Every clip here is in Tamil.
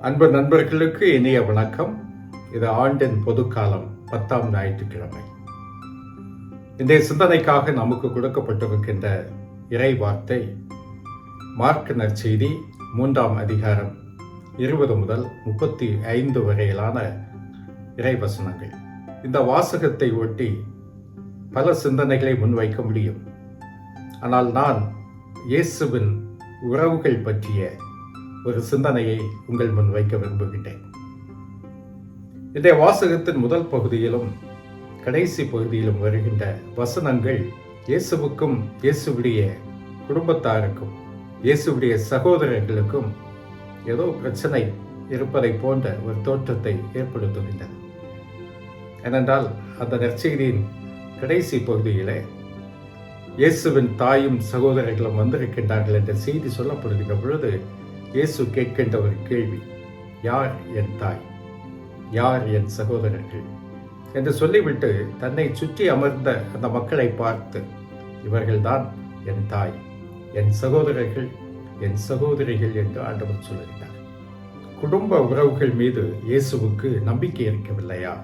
அன்பு நண்பர்களுக்கு இனிய வணக்கம். இது ஆண்டின் பொதுக்காலம் 10ஆம் ஞாயிற்றுக்கிழமை. இன்றைய சிந்தனைக்காக நமக்கு கொடுக்கப்பட்டிருக்கின்ற இறை வார்த்தை மார்க் நற்செய்தி 3ஆம் அதிகாரம் 20 முதல் 35 வரையிலான இறைவசனங்கள். இந்த வாசகத்தை ஒட்டி பல சிந்தனைகளை முன்வைக்க முடியும். ஆனால் நான் இயேசுவின் உறவுகள் பற்றிய ஒரு சிந்தனையை உங்கள் முன் வைக்க விரும்புகின்றேன். இந்த வாசகத்தின் முதல் பகுதியிலும் கடைசி பகுதியிலும் வருகின்ற வசனங்கள் இயேசுவுக்கும் இயேசுவுடைய குடும்பத்தாருக்கும் இயேசுவுடைய சகோதரர்களுக்கும் ஏதோ பிரச்சனை இருப்பதை போன்ற ஒரு தோற்றத்தை ஏற்படுத்துகின்றன. ஏனென்றால் அந்த நற்செய்தியின் கடைசி பகுதியிலே இயேசுவின் தாயும் சகோதரர்களும் வந்திருக்கின்றார்கள் என்ற செய்தி சொல்லப்படுகின்ற பொழுது இயேசு கேட்கின்ற ஒரு கேள்வி, யார் என் தாய், யார் என் சகோதரர்கள் என்று சொல்லிவிட்டு தன்னை சுற்றி அமர்ந்த அந்த மக்களை பார்த்து, இவர்கள்தான் என் தாய், என் சகோதரர்கள், என் சகோதரிகள் என்று ஆண்டவர் சொல்லுகிறார். குடும்ப உறவுகள் மீது இயேசுவுக்கு நம்பிக்கை இருக்கவில்லையா?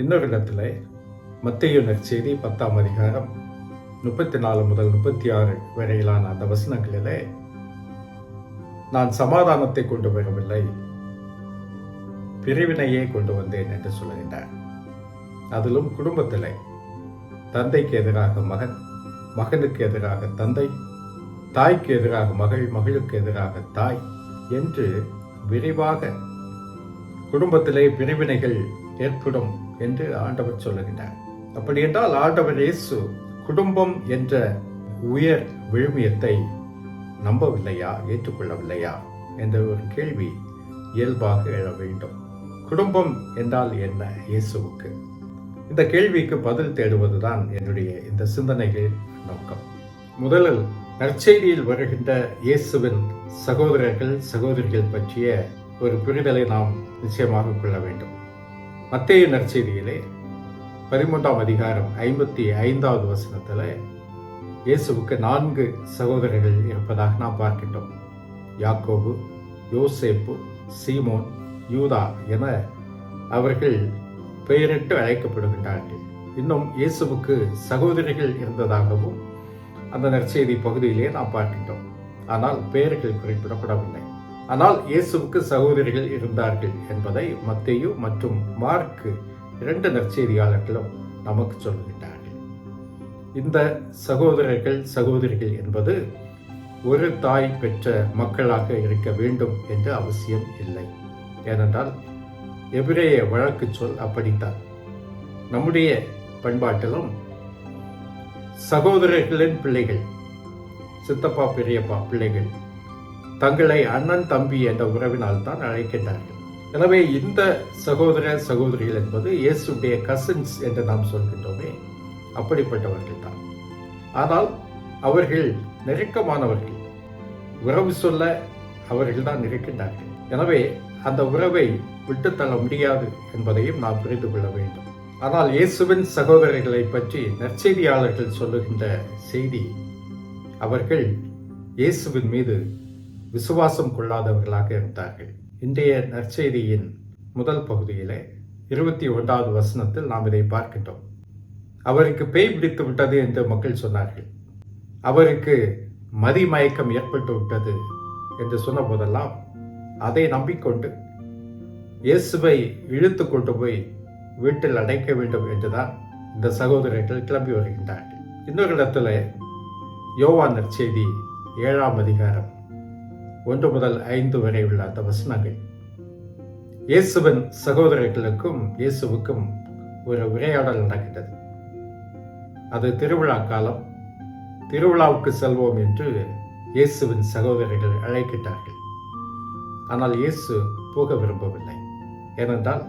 இன்னொரு இடத்துல மத்தேயு நற்செய்தி 10ஆம் அதிகாரம் 34 முதல் 36 வரையிலான அந்த வசனங்களிலே, நான் சமாதானத்தை கொண்டு வரவில்லை, பிரிவினையே கொண்டு வந்தேன் என்று சொல்லுகின்றார். அதிலும் குடும்பத்திலே தந்தைக்கு எதிராக மகன், மகனுக்கு எதிராக தந்தை, தாய்க்கு எதிராக மகள், மகளுக்கு எதிராக தாய் என்று விரிவாக குடும்பத்திலே பிரிவினைகள் ஏற்படும் என்று ஆண்டவர் சொல்லுகின்றார். அப்படி என்றால் ஆண்டவர் இயேசு குடும்பம் என்ற உயர் விழுமியத்தை நம்பவில்லையா, ஏற்றுக்கொள்ளவில்லையா என்ற ஒரு கேள்வி இயல்பாக எழ வேண்டும். குடும்பம் என்றால் என்ன இயேசுவுக்கு? இந்த கேள்விக்கு பதில் தேடுவதுதான் என்னுடைய இந்த சிந்தனைகள் நோக்கம். முதலில் நற்செய்தியில் வருகின்ற இயேசுவின் சகோதரர்கள் சகோதரிகள் பற்றிய ஒரு புரிதலை நாம் நிச்சயமாக கொள்ள வேண்டும். மத்தேயு நற்செய்தியிலே 13ஆம் அதிகாரம் 55வது வசனத்தில் இயேசுவுக்கு 4 சகோதரர்கள் இருப்பதாக நாம் பார்க்கின்றோம். யாக்கோபு, யோசேப்பு, சீமோன், யூதா என அவர்கள் பெயரிட்டு அழைக்கப்படுகின்றார்கள். இன்னும் இயேசுவுக்கு சகோதரிகள் இருந்ததாகவும் அந்த நற்செய்தி பகுதியிலே நாம் பார்க்கின்றோம். ஆனால் பெயர்கள் குறிப்பிடப்படவில்லை. ஆனால் இயேசுவுக்கு சகோதரிகள் இருந்தார்கள் என்பதை மத்தேயு மற்றும் மார்க் 2 நற்செய்தியாளர்களும் நமக்கு சொல்லுகின்றார்கள். இந்த சகோதரர்கள் சகோதரிகள் என்பது ஒரு தாய் பெற்ற மக்களாக இருக்க வேண்டும் என்ற அவசியம் இல்லை. ஏனென்றால் எபிரேய வழக்கு சொல் அப்படித்தான். நம்முடைய பண்பாட்டிலும் சகோதரர்களின் பிள்ளைகள், சித்தப்பா பெரியப்பா பிள்ளைகள் தங்களை அண்ணன் தம்பி என்ற உறவினால் தான் அழைக்கின்றார்கள். எனவே இந்த சகோதர சகோதரிகள் என்பது இயேசுடைய கசின்ஸ் என்று நாம் சொல்கின்றோமே, அப்படிப்பட்டவர்கள் தான். ஆனால் அவர்கள் நெருக்கமானவர்கள், உறவு சொல்ல அவர்கள் தான் இருக்கின்றார்கள். எனவே அந்த உறவை விட்டுத்தள்ள முடியாது என்பதையும் நாம் புரிந்து கொள்ள வேண்டும். ஆனால் இயேசுவின் சகோதரர்களை பற்றி நற்செய்தியாளர்கள் சொல்லுகின்ற செய்தி, அவர்கள் இயேசுவின் மீது விசுவாசம் கொள்ளாதவர்களாக இருந்தார்கள். இன்றைய நற்செய்தியின் முதல் பகுதியிலே 21வது வசனத்தில் நாம் இதை பார்க்கின்றோம். அவருக்கு பேய் பிடித்து விட்டது என்று மக்கள் சொன்னார்கள். அவருக்கு மதிமயக்கம் ஏற்பட்டு விட்டது என்று சொன்ன போதெல்லாம் அதை நம்பிக்கொண்டு இயேசுவை இழுத்து கொண்டு போய் வீட்டில் அடைக்க வேண்டும் என்றுதான் இந்த சகோதரர்கள் கிளம்பி வருகின்றார்கள். இன்னொரு இடத்துல யோவான் நற்செய்தி 7ஆம் அதிகாரம் 1 முதல் 5 வரை உள்ள அந்த வசனங்கள், இயேசுவின் சகோதரர்களுக்கும் இயேசுவுக்கும் ஒரு உரையாடல் நடக்கின்றது. அது திருவிழா காலம். திருவிழாவுக்கு செல்வோம் என்று இயேசுவின் சகோதரர்கள் அழைக்கின்றார்கள். ஆனால் இயேசு போக விரும்பவில்லை. ஏனென்றால்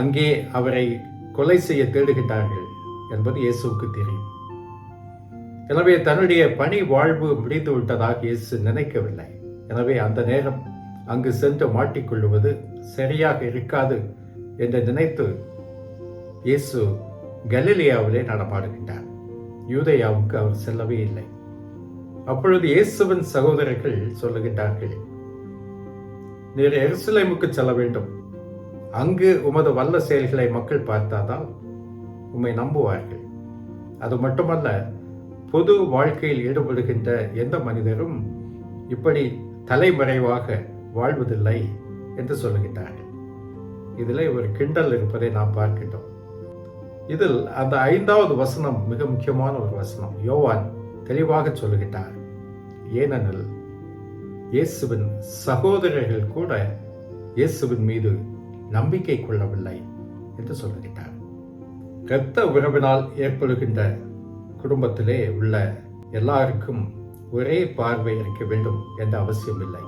அங்கே அவரை கொலை செய்ய தேடுகின்றார்கள் என்பது இயேசுவுக்கு தெரியும். எனவே தன்னுடைய பணி வாழ்வு முடிந்து விட்டதாக இயேசு நினைக்கவில்லை. எனவே அந்த நேரம் அங்கு சென்று மாட்டிக்கொள்வது சரியாக இருக்காது என்று நினைத்து இயேசு கலிலேயாவிலே நடமாடுகின்றார். யூதேயாவுக்கு அவர் செல்லவே இல்லை. அப்பொழுது இயேசுவின் சகோதரர்கள் சொல்லுகின்றார்கள், நீர் எருசலேமுக்கு செல்ல வேண்டும், அங்கு உமது வல்ல செயல்களை மக்கள் பார்த்தாதான் உம்மை நம்புவார்கள். அது மட்டுமல்ல, பொது வாழ்க்கையில் ஈடுபடுகின்ற எந்த மனிதரும் இப்படி தலைமறைவாக வாழ்வதில்லை என்று சொல்லுகின்றார்கள். இதில் ஒரு கிண்டல் இருப்பதை நாம் பார்க்கின்றோம். இதில் அந்த 5வது வசனம் மிக முக்கியமான ஒரு வசனம். யோவான் தெளிவாக சொல்லுகின்றார், ஏனெனில் இயேசுவின் சகோதரர்கள் கூட இயேசுவின் மீது நம்பிக்கை கொள்ளவில்லை என்று சொல்லுகின்றார். இரத்த உறவினால் ஏற்படுகின்ற குடும்பத்திலே உள்ள எல்லாருக்கும் ஒரே பார்வை இருக்க வேண்டும் என்ற அவசியம் இல்லை.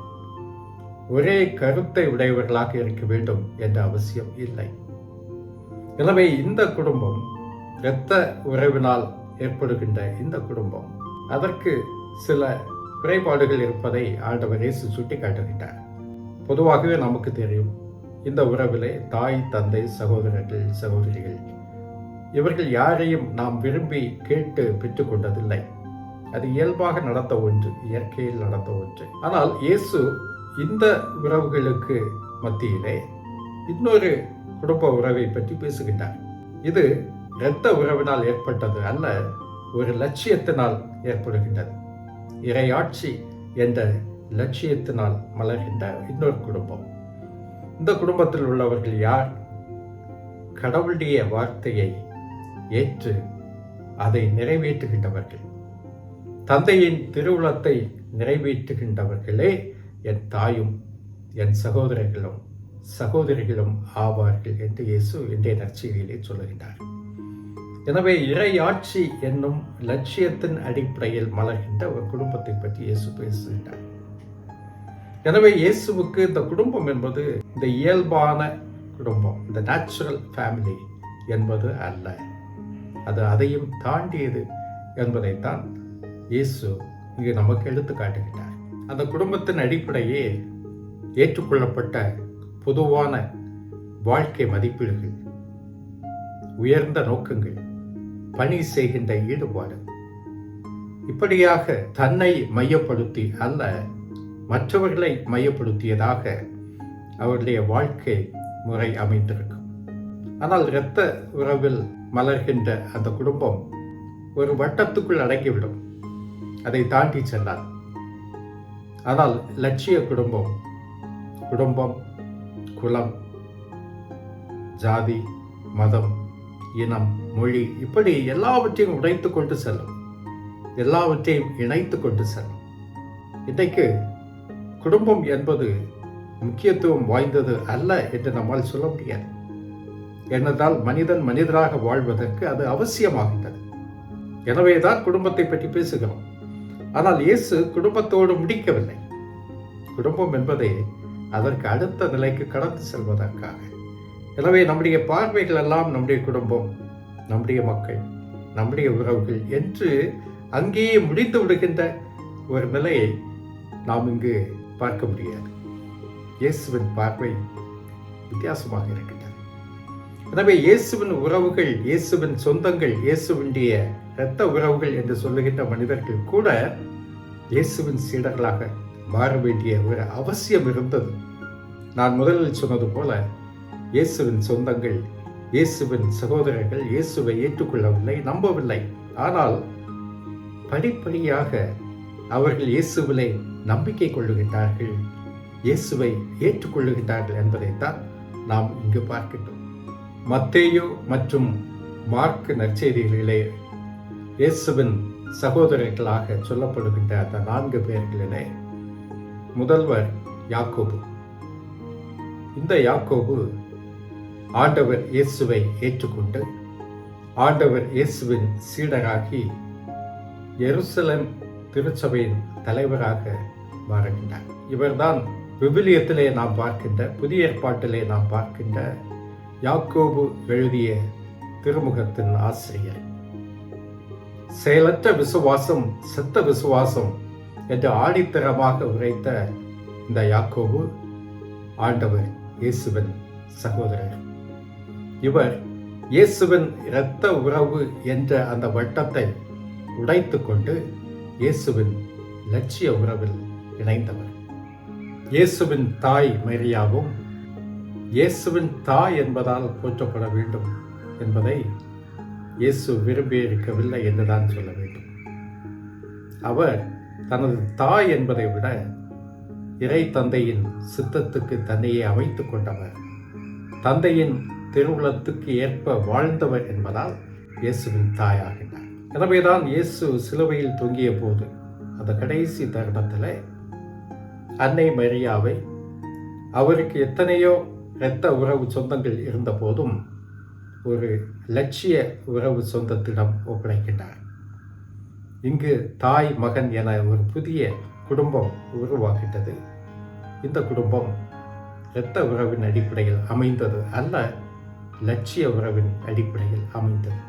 ஒரே கருத்தை உடையவர்களாக இருக்க வேண்டும் என்ற அவசியம் இல்லை. எனவே இந்த குடும்பம், இரத்த உறவினால் ஏற்படுகின்ற இந்த குடும்பம், அதற்கு சில குறைபாடுகள் இருப்பதை ஆண்டவர் இயேசு சுட்டிக்காட்டுகின்றார். பொதுவாகவே நமக்கு தெரியும், இந்த உறவிலே தாய், தந்தை, சகோதரர்கள், சகோதரிகள் இவர்கள் யாரையும் நாம் விரும்பி கேட்டு பெற்றுக்கொண்டதில்லை. அது இயல்பாக நடந்த ஒன்று, இயற்கையில் நடந்த ஒன்று. ஆனால் இயேசு இந்த உறவுகளுக்கு மத்தியிலே இன்னொரு குடும்ப உறவை பற்றி பேசுகின்றார். இது இரத்த உறவினால் ஏற்பட்டது அல்ல, ஒரு லட்சியத்தினால் ஏற்படுகின்றது. இறையாட்சி என்ற லட்சியத்தினால் மலர்கின்ற இன்னொரு குடும்பம். இந்த குடும்பத்தில் உள்ளவர்கள் யார்? கடவுளுடைய வார்த்தையை ஏற்று அதை நிறைவேற்றுகின்றவர்கள். தந்தையின் திருவுளத்தை நிறைவேற்றுகின்றவர்களே என் தாயும் என் சகோதரர்களும் சகோதரிகளும் ஆவார்கள் என்று இயேசு இன்றைய நற்செய்தியிலே சொல்லுகின்றார். எனவே இறையாட்சி என்னும் லட்சியத்தின் அடிப்படையில் மலர்கின்ற ஒரு குடும்பத்தை பற்றி இயேசு பேசுகின்றார். எனவே இயேசுவுக்கு இந்த குடும்பம் என்பது இந்த இயல்பான குடும்பம், இந்த நேச்சுரல் ஃபேமிலி என்பது அல்ல, அது அதையும் தாண்டியது என்பதைத்தான் இயேசு இங்கு நமக்கு எடுத்து காட்டுகின்றார். அந்த குடும்பத்தின் அடிப்படையே ஏற்றுக்கொள்ளப்பட்ட பொதுவான வாழ்க்கை மதிப்பீடுகள், உயர்ந்த நோக்கங்கள், பணி செய்கின்ற ஈடுபாடு, இப்படியாக தன்னை மையப்படுத்தி அல்ல மற்றவர்களை மையப்படுத்தியதாக அவருடைய வாழ்க்கை முறை அமைந்திருக்கும். ஆனால் இரத்த உறவில் மலர்கின்ற அந்த குடும்பம் ஒரு வட்டத்துக்குள் அடங்கிவிடும், அதை தாண்டி சென்றார். ஆனால் லட்சிய குடும்பம், குடும்பம், குலம், ஜாதி, மதம், இனம், மொழி இப்படி எல்லாவற்றையும் உடைத்து கொண்டு செல்லும், எல்லாவற்றையும் இணைத்து கொண்டு செல்லும். இன்றைக்கு குடும்பம் என்பது முக்கியத்துவம் வாய்ந்தது அல்ல என்று நம்மால் சொல்ல முடியாது. ஏனென்றால் மனிதன் மனிதராக வாழ்வதற்கு அது அவசியமாகின்றது. எனவேதான் குடும்பத்தை பற்றி பேசுகிறோம். ஆனால் இயேசு குடும்பத்தோடு முடிக்கவில்லை. குடும்பம் என்பதை அதற்கு அடுத்த நிலைக்கு கடந்து செல்வதற்காக. எனவே நம்முடைய பார்வைகள் எல்லாம் நம்முடைய குடும்பம், நம்முடைய மக்கள், நம்முடைய உறவுகள் என்று அங்கேயே முடித்து விடுகின்ற ஒரு நிலையை நாம் இங்கு பார்க்க முடியாது. இயேசுவின் பார்வை வித்தியாசமாக இருக்கின்றது. எனவே இயேசுவின் உறவுகள், இயேசுவின் சொந்தங்கள், இயேசுவினுடைய இரத்த உறவுகள் என்று சொல்லுகின்ற மனிதர்கள் கூட இயேசுவின் சீடர்களாக மாற வேண்டிய ஒரு அவசியம் இருந்தது. நான் முதலில் சொன்னது போல இயேசுவின் சொந்தங்கள், இயேசுவின் சகோதரர்கள் இயேசுவை ஏற்றுக்கொள்ளவில்லை, நம்பவில்லை. ஆனால் படிப்படியாக அவர்கள் இயேசுவிலே நம்பிக்கை கொள்ளுகின்றார்கள், இயேசுவை ஏற்றுக்கொள்ளுகின்றார்கள் என்பதைத்தான் நாம் இங்கு பார்க்கின்றோம். மத்தேயு மற்றும் மார்க் நற்செய்திகளிலே இயேசுவின் சகோதரர்களாக சொல்லப்படுகின்ற அந்த 4 பேர்களிலே முதல்வர் யாக்கோபு. இந்த யாக்கோபு ஆண்டவர் இயேசுவை ஏற்றுக்கொண்டு ஆண்டவர் இயேசுவின் சீடராகி எருசலேம் திருச்சபையின் தலைவராக மாறுகின்றார். இவர்தான் விவிலியத்திலே நாம் பார்க்கின்ற, புதிய ஏற்பாட்டிலே நாம் பார்க்கின்ற யாக்கோபு எழுதிய திருமுகத்தின் ஆசிரியர். செயலற்ற விசுவாசம் செத்த விசுவாசம் என்று ஆணித்தரமாக உரைத்த இந்த யாக்கோபு ஆண்டவர் இயேசுவின் சகோதரர். இவர் இயேசுவின் இரத்த உறவு என்ற அந்த வட்டத்தை உடைத்து கொண்டு இயேசுவின் லட்சிய உறவில் இணைந்தவர். இயேசுவின் தாய் மரியாவும் இயேசுவின் தாய் என்பதால் போற்றப்பட வேண்டும் என்பதை இயேசு விரும்பியிருக்கவில்லை என்றுதான் சொல்ல வேண்டும். அவர் தனது தாய் என்பதை விட இறை தந்தையின் சித்தத்துக்கு தன்னையே அமைத்துக் கொண்டவர், தந்தையின் திருவுளத்துக்கு ஏற்ப வாழ்ந்தவர் என்பதால் இயேசுவின் தாயாகினார். எனவேதான் இயேசு சிலுவையில் தொங்கிய போது அந்த கடைசி தருணத்தில் அன்னை மரியாவை அவருக்கு எத்தனையோ இரத்த உறவு சொந்தங்கள் இருந்த போதும் ஒரு லட்சிய உறவு சொந்தத்திடம் ஒப்படைக்கின்றார். இங்கு தாய் மகன் என ஒரு புதிய குடும்பம் உருவாகின்றது. இந்த குடும்பம் இரத்த உறவின் அடிப்படையில் அமைந்தது அல்ல, லட்சிய உறவின் அடிப்படையில் அமைந்தது.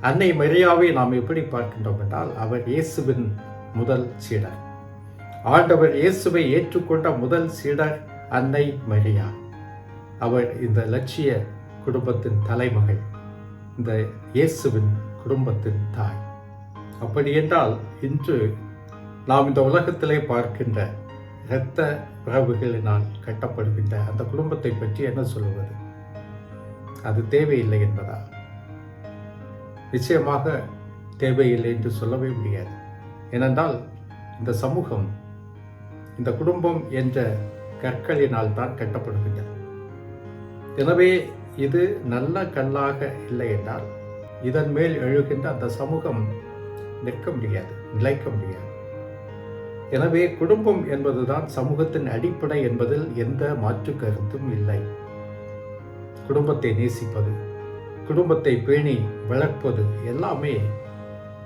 அன்னை மரியாவை நாம் எப்படி பார்க்கின்றோம் என்றால், அவர் இயேசுவின் முதல் சீடர். ஆண்டவர் இயேசுவை ஏற்றுக்கொண்ட முதல் சீடர் அன்னை மரியா. அவர் இந்த லட்சிய குடும்பத்தின் தலைமகள், இந்த இயேசுவின் குடும்பத்தின் தாய். அப்படி என்றால் இன்று நாம் இந்த உலகத்திலே பார்க்கின்ற இரத்த உறவுகளினால் கட்டப்படுகின்ற அந்த குடும்பத்தை பற்றி என்ன சொல்லுவது? அது தேவையில்லை என்பதா? நிச்சயமாக தேவையில்லை என்று சொல்லவே முடியாது. ஏனென்றால் இந்த சமூகம், இந்த குடும்பம் என்ற கற்களினால் தான் கட்டப்படுகின்றது. எனவே இது நல்ல கல்லாக இல்லை என்றால் இதன் மேல் எழுகின்ற அந்த சமூகம் நிற்க முடியாது, நிலைக்க முடியாது. எனவே குடும்பம் என்பதுதான் சமூகத்தின் அடிப்படை என்பதில் எந்த மாற்று கருத்தும் இல்லை. குடும்பத்தை நேசிப்பது, குடும்பத்தை பேணி வளர்ப்பது எல்லாமே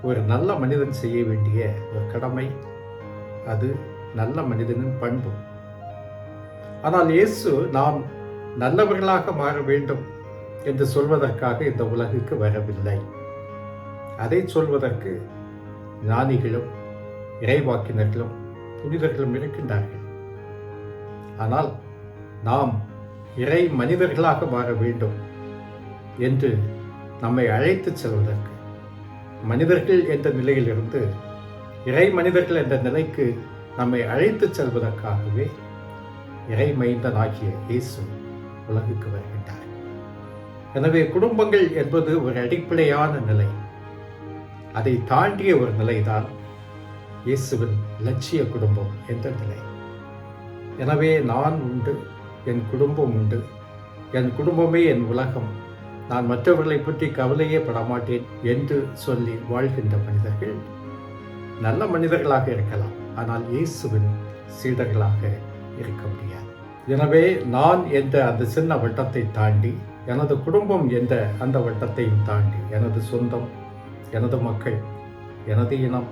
ஒரு நல்ல மனிதன் செய்ய வேண்டிய ஒரு கடமை. அது நல்ல மனிதனின் பண்பு. ஆனால் இயேசு நாம் நல்லவர்களாக மாற வேண்டும் என்று சொல்வதற்காக இந்த உலகுக்கு வரவில்லை. அதை சொல்வதற்கு ஞானிகளும் இறைவாக்கினர்களும் புனிதர்களும் இருக்கின்றார்கள். ஆனால் நாம் இறை மனிதர்களாக மாற வேண்டும் என்று நம்மை அழைத்து செல்வதற்கு, மனிதர்கள் என்ற நிலையிலிருந்து இறை மனிதர்கள் என்ற நிலைக்கு நம்மை அழைத்து செல்வதற்காகவே இறை மைந்தனாகிய இயேசு உலகுக்கு வருகின்றார். எனவே குடும்பங்கள் என்பது ஒரு அடிப்படையான நிலை. அதை தாண்டிய ஒரு நிலைதான் இயேசுவின் லட்சிய குடும்பம் என்ற நிலை. எனவே நான் உண்டு, என் குடும்பம் உண்டு, என் குடும்பமே என் உலகம், நான் மற்றவர்களை பற்றி கவலையே படமாட்டேன் என்று சொல்லி வாழ்கின்ற மனிதர்கள் நல்ல மனிதர்களாக இருக்கலாம், ஆனால் இயேசுவின் சீடர்களாக இருக்க முடியாது. எனவே நான் என்ற அந்த சின்ன வட்டத்தை தாண்டி, எனது குடும்பம் என்ற அந்த வட்டத்தையும் தாண்டி, எனது சொந்தம், எனது மக்கள், எனது இனம்,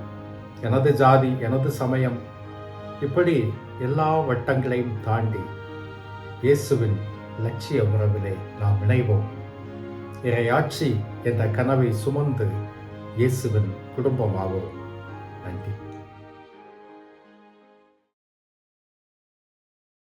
எனது ஜாதி, எனது சமயம், இப்படி எல்லா வட்டங்களையும் தாண்டி இயேசுவின் லட்சிய உறவிலே நாம் இணைவோம். இறையாட்சி என்ற கனவை சுமந்து இயேசுவின் குடும்பமாவோம். நன்றி.